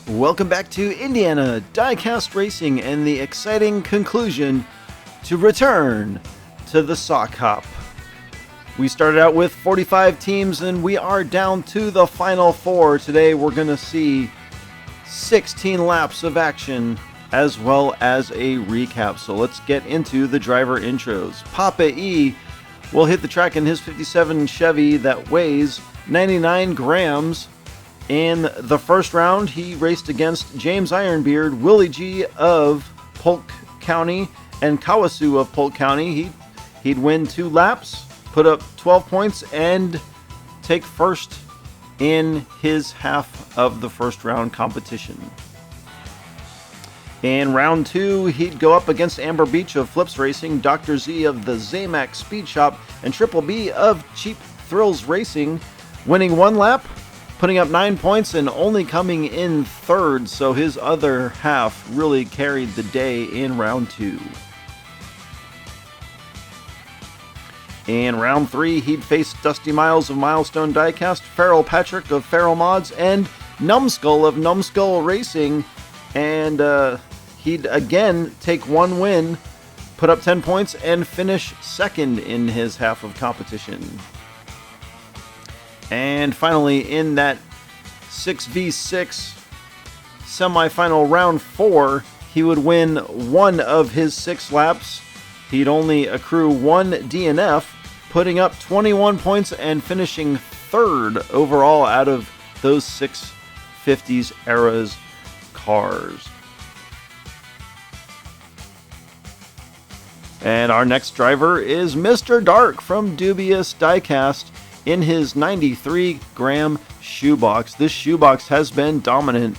Welcome back to Indiana Diecast Racing and the exciting conclusion to return to the Sock Hop. We started out with 45 teams and we are down to the final 4. Today we're going to see 16 laps of action as well as a recap. So let's get into the driver intros. Papa E will hit the track in his 57 Chevy that weighs 99 grams. In the first round, he raced against James Ironbeard, Willie G of Polk County, and Kawasu of Polk County. He'd win 2 laps, put up 12 points, and take first in his half of the first round competition. In round 2, he'd go up against Amber Beach of Flips Racing, Dr. Z of the Zamac Speed Shop, and Triple B of Cheap Thrills Racing, winning 1 lap, putting up 9 points and only coming in third, so his other half really carried the day in round 2. In round 3, he'd face Dusty Miles of Milestone Diecast, Farrell Patrick of Farrell Mods, and Numbskull of Numbskull Racing, and he'd again take 1 win, put up 10 points, and finish second in his half of competition. And finally, in that 6v6 semifinal round 4, he would win 1 of his 6 laps. He'd only accrue 1 DNF, putting up 21 points and finishing third overall out of those 6 50s eras cars. And our next driver is Mr. Dark from Dubious Diecast in his 93 gram shoebox. This shoebox has been dominant.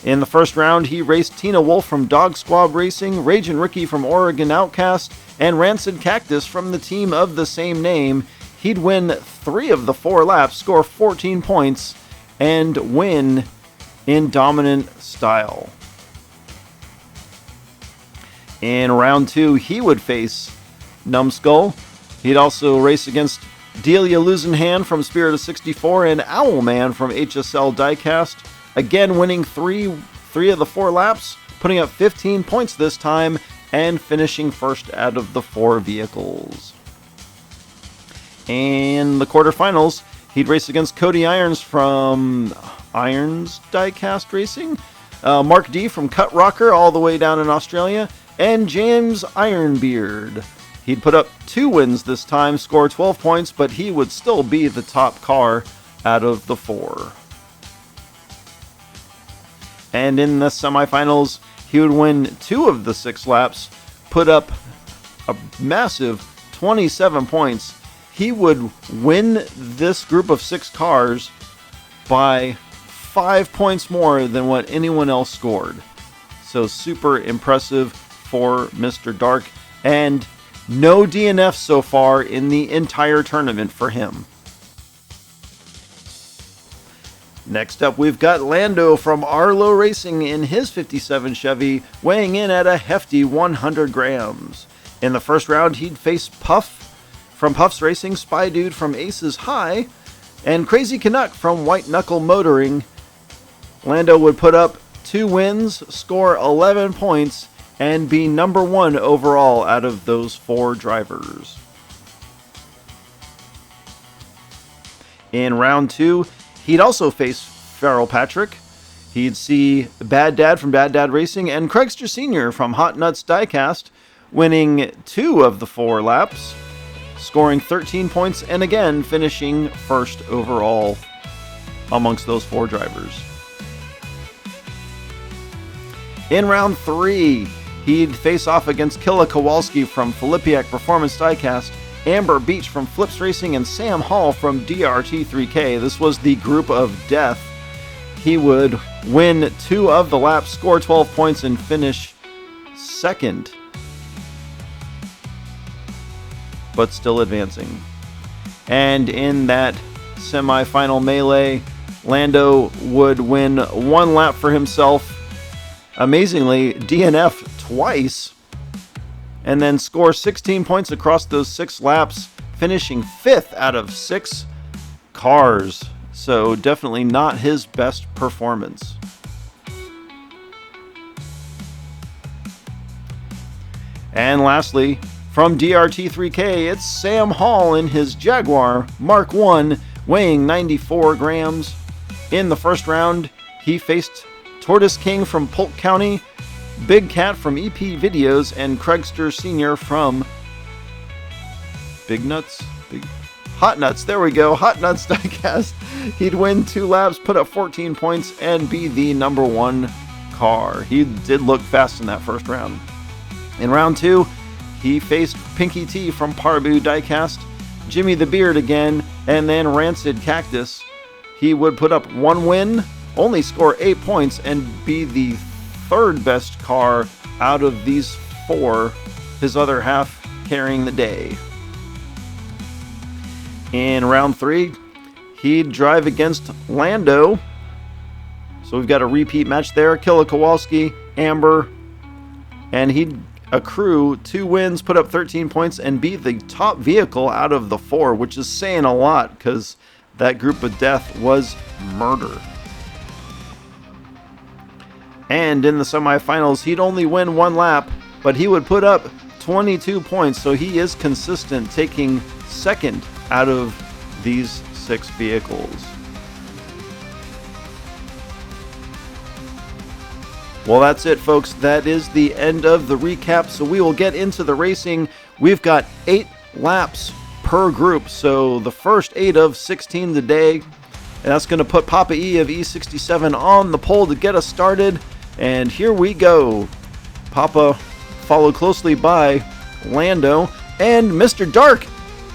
In the first round, he raced Tina Wolf from Dog Squab Racing, Ragin' Ricky from Oregon Outcast, and Rancid Cactus from the team of the same name. He'd win 3 of the 4 laps, score 14 points, and win in dominant style. In round 2, he would face Numbskull. He'd also race against Delia Lusenhand from Spirit of 64 and Owlman from HSL Diecast, again winning 3 of the 4 laps, putting up 15 points this time, and finishing first out of the 4 vehicles. In the quarterfinals, he'd race against Cody Irons from Irons Diecast Racing, Mark D from Cut Rocker all the way down in Australia, and James Ironbeard. He'd put up 2 wins this time, score 12 points, but he would still be the top car out of the 4. And in the semifinals, he would win 2 of the 6 laps, put up a massive 27 points. He would win this group of 6 cars by 5 points more than what anyone else scored. So super impressive for Mr. Dark, and no DNFs so far in the entire tournament for him. Next up, we've got Lando from Arlo Racing in his 57 Chevy, weighing in at a hefty 100 grams. In the first round, he'd face Puff from Puffs Racing, Spy Dude from Aces High, and Crazy Canuck from White Knuckle Motoring. Lando would put up 2 wins, score 11 points, and be number 1 overall out of those 4 drivers. In round 2, he'd also face Farrell Patrick. He'd see Bad Dad from Bad Dad Racing and Craigster Sr. from Hot Nuts Diecast, winning 2 of the 4 laps, scoring 13 points, and again finishing first overall amongst those 4 drivers. In round 3, he'd face off against Killa Kowalski from Filipiak Performance Diecast, Amber Beach from Flips Racing, and Sam Hall from DRT3K. This was the group of death. He would win 2 of the laps, score 12 points, and finish second, but still advancing. And in that semi-final melee, Lando would win 1 lap for himself, amazingly DNF twice, and then score 16 points across those 6 laps, finishing 5th out of 6 cars. So definitely not his best performance. And lastly, from DRT3K, it's Sam Hall in his Jaguar Mark I, weighing 94 grams. In the first round, he faced Tortoise King from Polk County, Big Cat from EP Videos, and Craigster Sr. from Hot Nuts. There we go, Hot Nuts Diecast. He'd win 2 laps, put up 14 points, and be the number 1 car. He did look fast in that first round. In round 2, he faced Pinky T from Parbu Diecast, Jimmy the Beard again, and then Rancid Cactus. He would put up 1 win, only score 8 points, and be the 3rd best car out of these 4, his other half carrying the day. In round 3, he'd drive against Lando. So we've got a repeat match there. Killa Kowalski, Amber, and he'd accrue 2 wins, put up 13 points, and be the top vehicle out of the 4, which is saying a lot because that group of death was murder. And in the semifinals, he'd only win 1 lap, but he would put up 22 points, so he is consistent, taking 2nd out of these 6 vehicles. Well, that's it, folks. That is the end of the recap, so we will get into the racing. We've got 8 laps per group, so the first 8 of 16 today, and that's going to put Papa E of E67 on the pole to get us started, and here we go. Papa followed closely by Lando, and Mr. Dark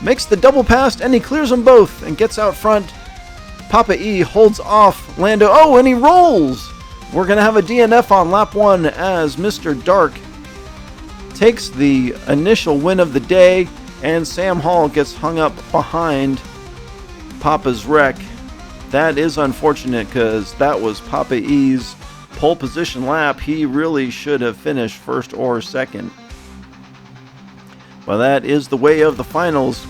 makes the double pass, and he clears them both and gets out front. Papa E holds off Lando. Oh, and he rolls! We're going to have a DNF on lap 1 as Mr. Dark takes the initial win of the day, and Sam Hall gets hung up behind Papa's wreck. That is unfortunate because that was Papa E's pole position lap. He really should have finished 1st or 2nd. Well, that is the way of the finals.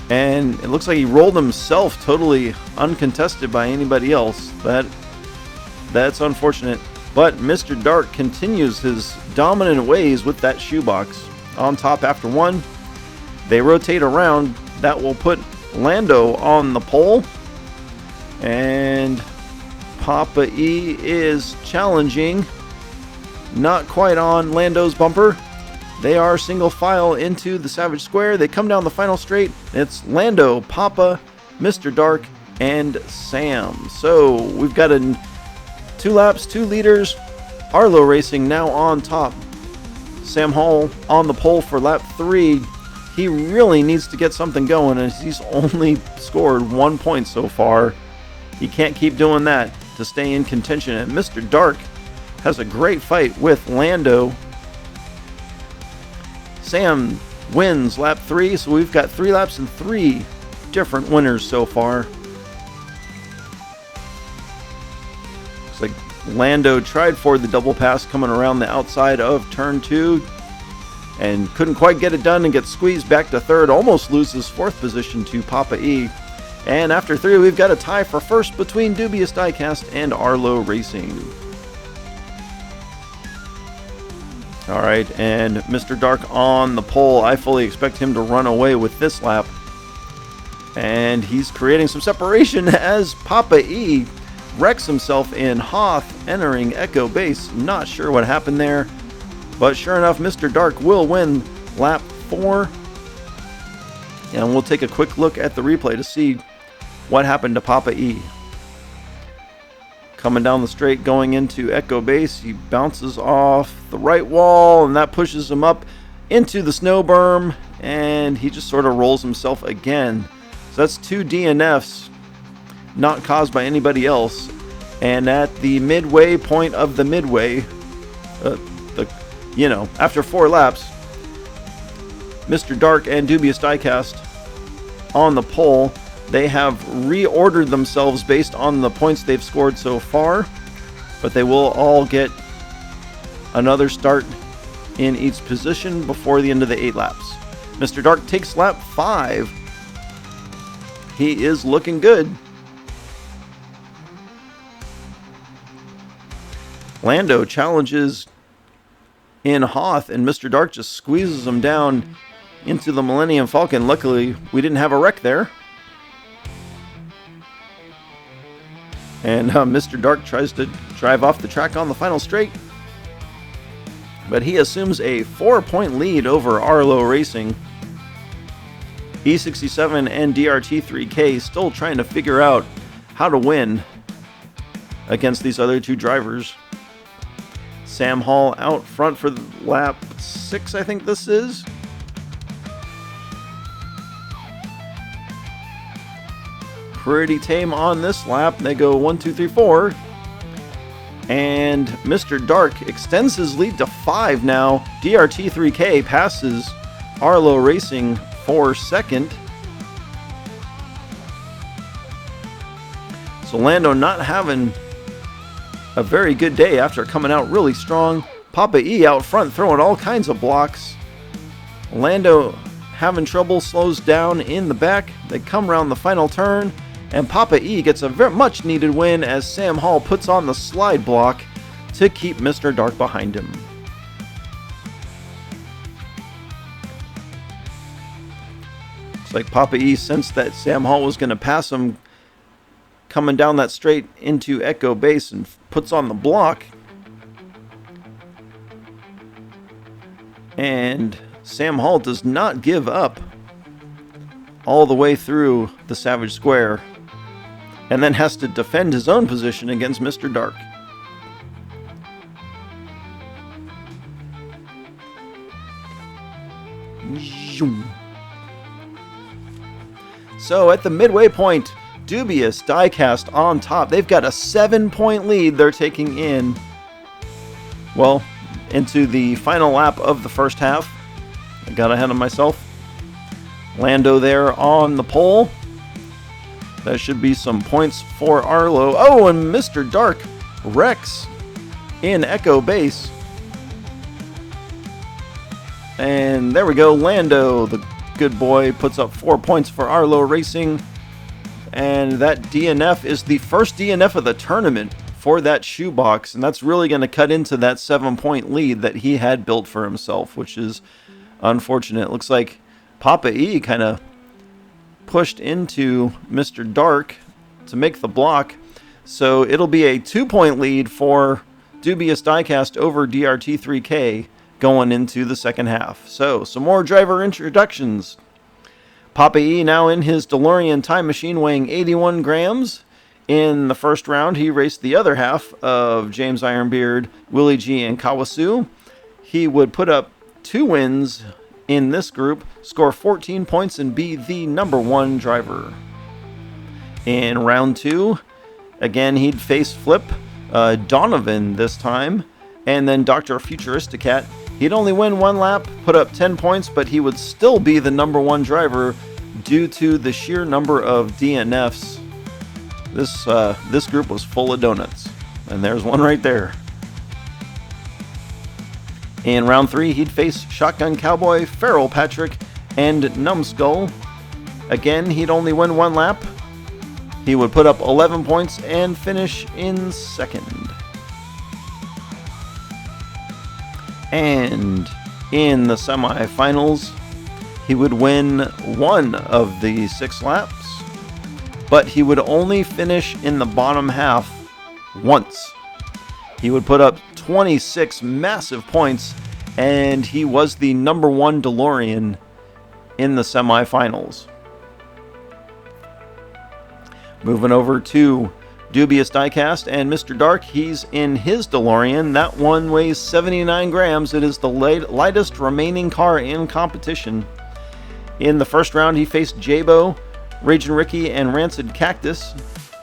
And it looks like he rolled himself totally uncontested by anybody else. That's unfortunate. But Mr. Dark continues his dominant ways with that shoebox. On top after 1. They rotate around. That will put Lando on the pole. And Papa E is challenging. Not quite on Lando's bumper. They are single file into the Savage Square. They come down the final straight. It's Lando, Papa, Mr. Dark, and Sam. So we've got 2 laps, 2 leaders. Arlo Racing now on top. Sam Hall on the pole for lap 3. He really needs to get something going, as he's only scored 1 point so far. He can't keep doing that to stay in contention. And Mr. Dark has a great fight with Lando. Sam wins lap 3, so we've got 3 laps and 3 different winners so far. Looks like Lando tried for the double pass coming around the outside of turn 2 and couldn't quite get it done and gets squeezed back to 3rd. Almost loses 4th position to Papa E. And after 3, we've got a tie for 1st between Dubious Diecast and Arlo Racing. Alright, and Mr. Dark on the pole. I fully expect him to run away with this lap. And he's creating some separation as Papa E wrecks himself in Hoth, entering Echo Base. Not sure what happened there, but sure enough, Mr. Dark will win lap 4. And we'll take a quick look at the replay to see what happened to Papa E. Coming down the straight, going into Echo Base, he bounces off the right wall, and that pushes him up into the snow berm, and he just sort of rolls himself again. So that's 2 DNFs, not caused by anybody else. And at the midway point of the midway, after 4 laps, Mr. Dark and Dubious Diecast on the pole. They have reordered themselves based on the points they've scored so far, but they will all get another start in each position before the end of the 8 laps. Mr. Dark takes lap 5. He is looking good. Lando challenges in Hoth, and Mr. Dark just squeezes him down into the Millennium Falcon. Luckily, we didn't have a wreck there. And Mr. Dark tries to drive off the track on the final straight. But he assumes a 4-point lead over Arlo Racing. E67 and DRT3K still trying to figure out how to win against these other two drivers. Sam Hall out front for lap 6, I think this is. Pretty tame on this lap. They go 1, 2, 3, 4. And Mr. Dark extends his lead to 5 now. DRT3K passes Arlo Racing for second. So Lando not having a very good day after coming out really strong. Papa E out front throwing all kinds of blocks. Lando having trouble, slows down in the back. They come around the final turn, and Papa E gets a very much needed win as Sam Hall puts on the slide block to keep Mr. Dark behind him. It's like Papa E sensed that Sam Hall was going to pass him coming down that straight into Echo Base and puts on the block. And Sam Hall does not give up all the way through the Savage Square, and then has to defend his own position against Mr. Dark. So at the midway point, Dubious Diecast on top. They've got a 7-point lead they're taking in, well, into the final lap of the first half. I got ahead of myself. Lando there on the pole. That should be some points for Arlo. Oh, and Mr. Dark wrecks in Echo Base. And there we go. Lando, the good boy, puts up 4 points for Arlo Racing. And that DNF is the first DNF of the tournament for that shoebox. And that's really going to cut into that 7-point lead that he had built for himself, which is unfortunate. Looks like Papa E kind of pushed into Mr. Dark to make the block. So it'll be a 2-point lead for Dubious Diecast over DRT3K going into the second half. So some more driver introductions. Papa E now in his Delorean time machine weighing 81 grams. In the first round, he raced the other half of James Ironbeard, Willie G, and Kawasu. He would put up 2 wins in this group, score 14 points, and be the number 1 driver. In round 2, again, he'd face Flip, Donovan this time, and then Dr. Futuristicat. He'd only win 1 lap, put up 10 points, but he would still be the number 1 driver due to the sheer number of DNFs. This group was full of donuts, and there's one right there. In round 3, he'd face Shotgun Cowboy, Feral Patrick, and Numbskull. Again, he'd only win 1 lap. He would put up 11 points and finish in second. And in the semifinals, he would win 1 of the 6 laps, but he would only finish in the bottom half once. He would put up 26 massive points, and he was the number 1 DeLorean in the semifinals. Moving over to Dubious Diecast and Mr. Dark, he's in his DeLorean. That one weighs 79 grams. It is the lightest remaining car in competition. In the first round, he faced Jabo, Ragin' Ricky, and Rancid Cactus.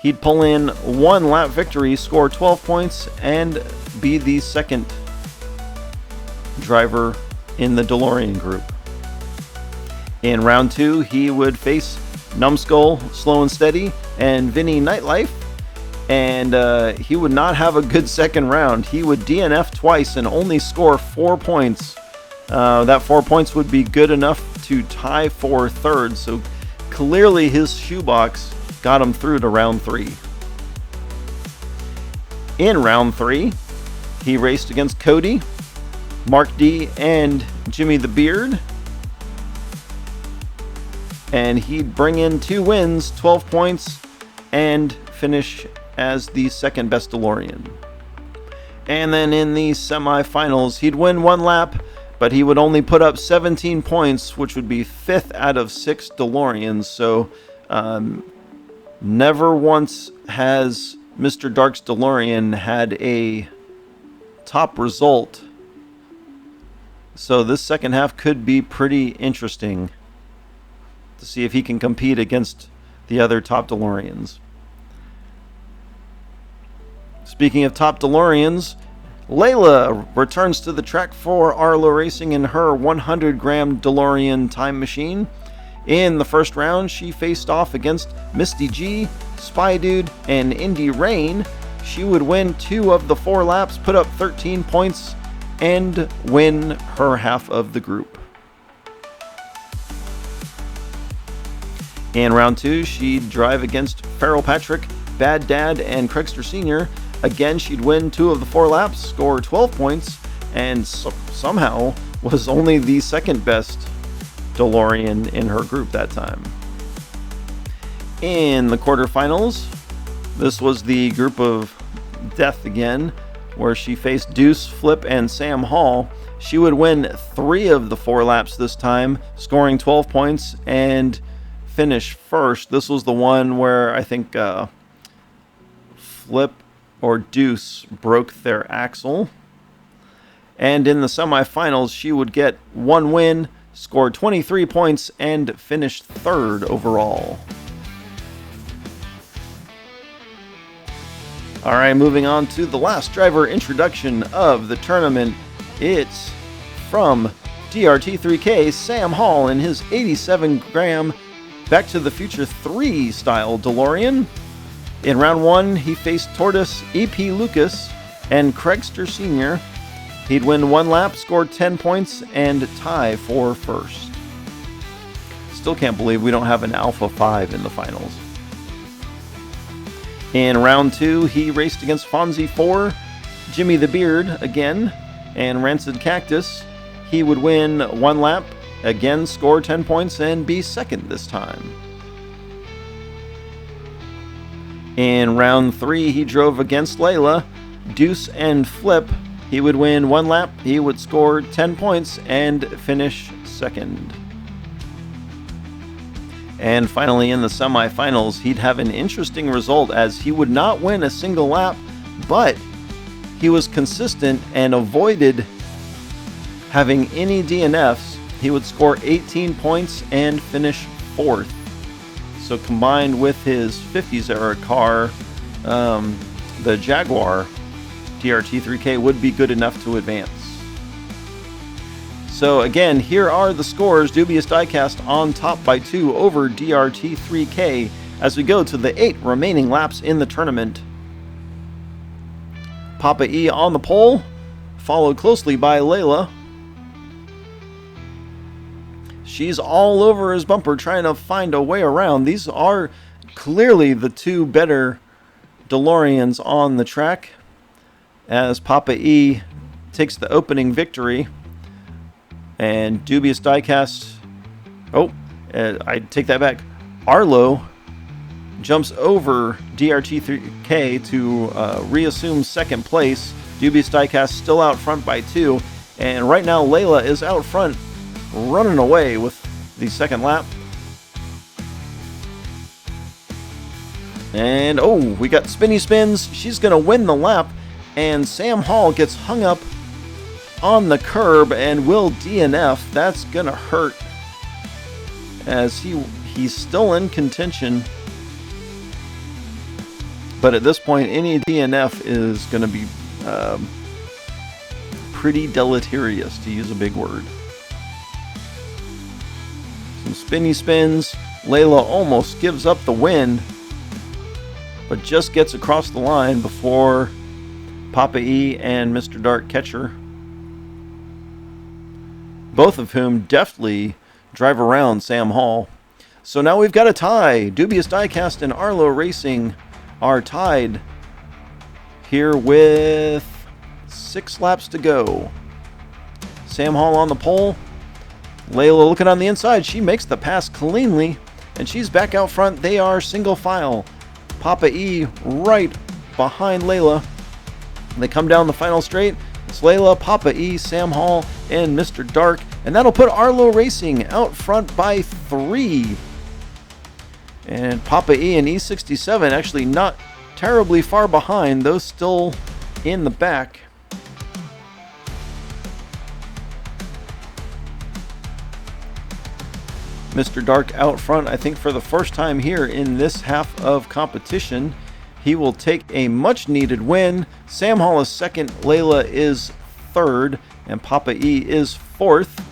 He'd pull in 1 lap victory, score 12 points, and be the second driver in the DeLorean group. In round 2, he would face Numbskull, Slow and Steady, and Vinny Nightlife. And he would not have a good second round. He would DNF twice and only score 4 points. That 4 points would be good enough to tie for third. So clearly his shoebox got him through to round 3. In round 3, he raced against Cody, Mark D and Jimmy the Beard. And he'd bring in 2 wins, 12 points, and finish as the second best DeLorean. And then in the semifinals, he'd win 1 lap, but he would only put up 17 points, which would be 5th out of 6 DeLoreans. So never once has Mr. Dark's DeLorean had a top result. So this second half could be pretty interesting to see if he can compete against the other top DeLoreans. Speaking of top DeLoreans, Layla returns to the track for Arlo Racing in her 100-gram DeLorean time machine. In the first round, she faced off against Misty G, Spy Dude, and Indy Rain. She would win 2 of the 4 laps, put up 13 points, and win her half of the group. In round 2, she'd drive against Farrell Patrick, Bad Dad, and Craigster Sr. Again, she'd win 2 of the 4 laps, score 12 points, and somehow was only the second best DeLorean in her group that time. In the quarterfinals, this was the group of death again, where she faced Deuce, Flip, and Sam Hall. She would win 3 of the 4 laps this time, scoring 12 points, and finish first. This was the one where I think Flip or Deuce broke their axle. And in the semifinals, she would get 1 win, score 23 points, and finish 3rd overall. Alright, moving on to the last driver introduction of the tournament. It's from DRT3K, Sam Hall in his 87-gram Back to the Future 3 style DeLorean. In round 1, he faced Tortoise, E.P. Lucas, and Craigster Sr. He'd win 1 lap, score 10 points, and tie for first. Still can't believe we don't have an Alpha 5 in the finals. In round 2, he raced against Fonzie 4, Jimmy the Beard again, and Rancid Cactus. He would win 1 lap, again score 10 points, and be second this time. In round 3, he drove against Layla, Deuce, and Flip. He would win 1 lap, he would score 10 points, and finish second. And finally, in the semifinals, he'd have an interesting result as he would not win a single lap, but he was consistent and avoided having any DNFs. He would score 18 points and finish 4th. So combined with his 50s era car, the Jaguar, DRT3K would be good enough to advance. So again, here are the scores. Dubious Diecast on top by 2 over DRT3K as we go to the 8 remaining laps in the tournament. Papa E on the pole, followed closely by Layla. She's all over his bumper trying to find a way around. These are clearly the 2 better DeLoreans on the track as Papa E takes the opening victory. And Dubious Diecast, I take that back. Arlo jumps over DRT3K to reassume second place. Dubious Diecast still out front by 2. And right now Layla is out front, running away with the second lap. And we got Spinny Spins. She's going to win the lap. And Sam Hall gets hung up on the curb and will DNF. That's going to hurt as he's still in contention. But at this point, any DNF is going to be pretty deleterious, to use a big word. Some spinny spins. Layla almost gives up the win, but just gets across the line before Papa E and Mr. Dark catch her. Both of whom deftly drive around Sam Hall. So now we've got a tie. Dubious Diecast and Arlo Racing are tied here with 6 laps to go. Sam Hall on the pole. Layla looking on the inside. She makes the pass cleanly, and she's back out front. They are single file. Papa E right behind Layla. They come down the final straight. It's Layla, Papa E, Sam Hall, and Mr. Dark. And that'll put Arlo Racing out front by 3. And Papa E and E67 actually not terribly far behind. Those still in the back. Mr. Dark out front, I think for the first time here in this half of competition. He will take a much needed win. Sam Hall is second, Layla is third, and Papa E is fourth.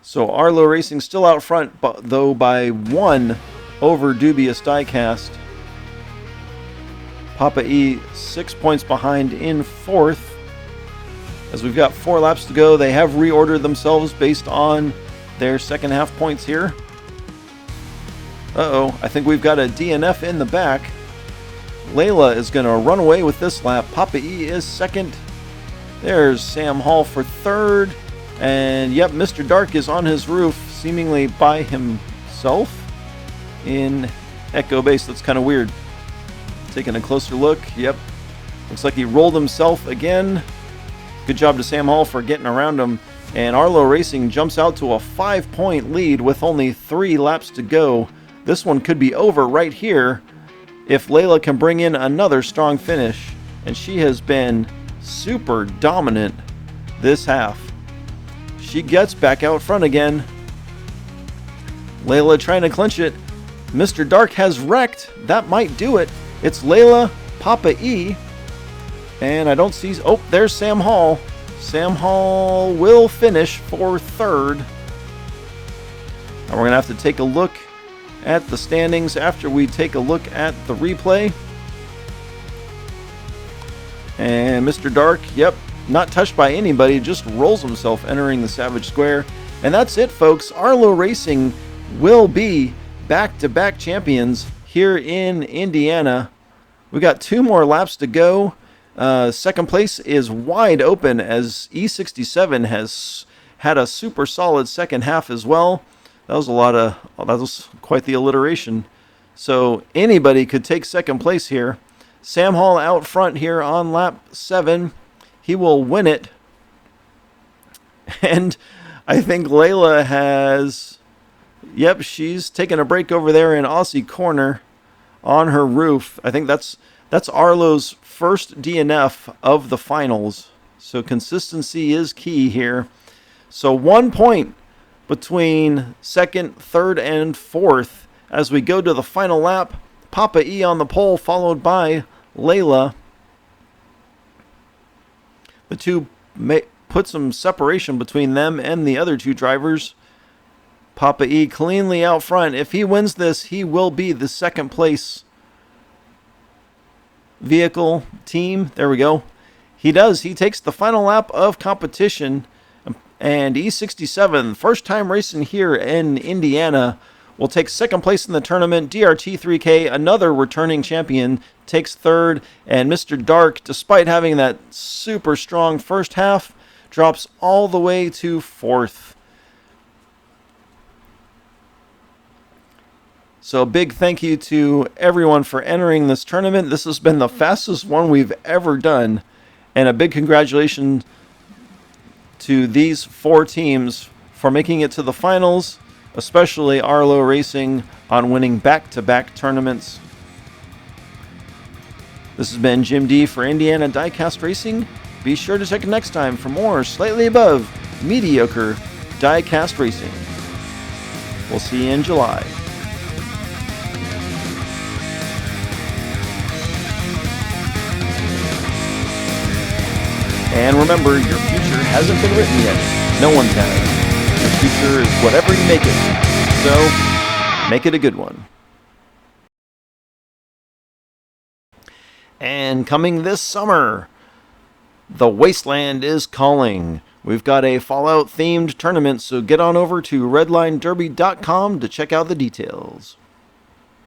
So Arlo Racing still out front, though by 1 over Dubious Diecast. Papa E 6 points behind in fourth. As we've got 4 laps to go, they have reordered themselves based on their second half points here. Uh-oh, I think we've got a DNF in the back. Layla is going to run away with this lap. Papa E is second. There's Sam Hall for third. And yep, Mr. Dark is on his roof, seemingly by himself in Echo Base. That's kind of weird. Taking a closer look. Yep, looks like he rolled himself again. Good job to Sam Hall for getting around him. And Arlo Racing jumps out to a 5-point lead with only 3 laps to go. This one could be over right here if Layla can bring in another strong finish. And she has been super dominant this half. She gets back out front again. Layla trying to clinch it. Mr. Dark has wrecked. That might do it. It's Layla, Papa E. And I don't see... Oh, there's Sam Hall. Sam Hall will finish for third. And we're going to have to take a look at the standings after we take a look at the replay. And Mr. Dark, yep, not touched by anybody, just rolls himself entering the Savage Square. And that's it, folks. Arlo Racing will be back-to-back champions here in Indiana. We got 2 more laps to go. Second place is wide open as E67 has had a super solid second half as well. That was quite the alliteration. So anybody could take second place here. Sam Hall out front here on lap 7. He will win it. And I think Layla has... Yep, she's taking a break over there in Aussie Corner on her roof. I think that's Arlo's first DNF of the finals. So consistency is key here. So 1 point between second, third, and fourth as we go to the final lap. Papa E on the pole, followed by Layla. The two put some separation between them and the other 2 drivers. Papa E cleanly out front. If he wins this, he will be the second place vehicle team. There we go. He does. He takes the final lap of competition. And E67, first time racing here in Indiana, will take second place in the tournament. DRT3K, another returning champion, takes third. And Mr. Dark, despite having that super strong first half, drops all the way to fourth. So a big thank you to everyone for entering this tournament. This has been the fastest one we've ever done. And a big congratulations to these 4 teams for making it to the finals, especially Arlo Racing on winning back-to-back tournaments. This has been Jim D for Indiana Diecast Racing. Be sure to check it next time for more slightly above mediocre diecast racing. We'll see you in July. And remember, your future hasn't been written yet. No one's has. Your future is whatever you make it. So, make it a good one. And coming this summer, the Wasteland is calling. We've got a Fallout-themed tournament, so get on over to redlinederby.com to check out the details.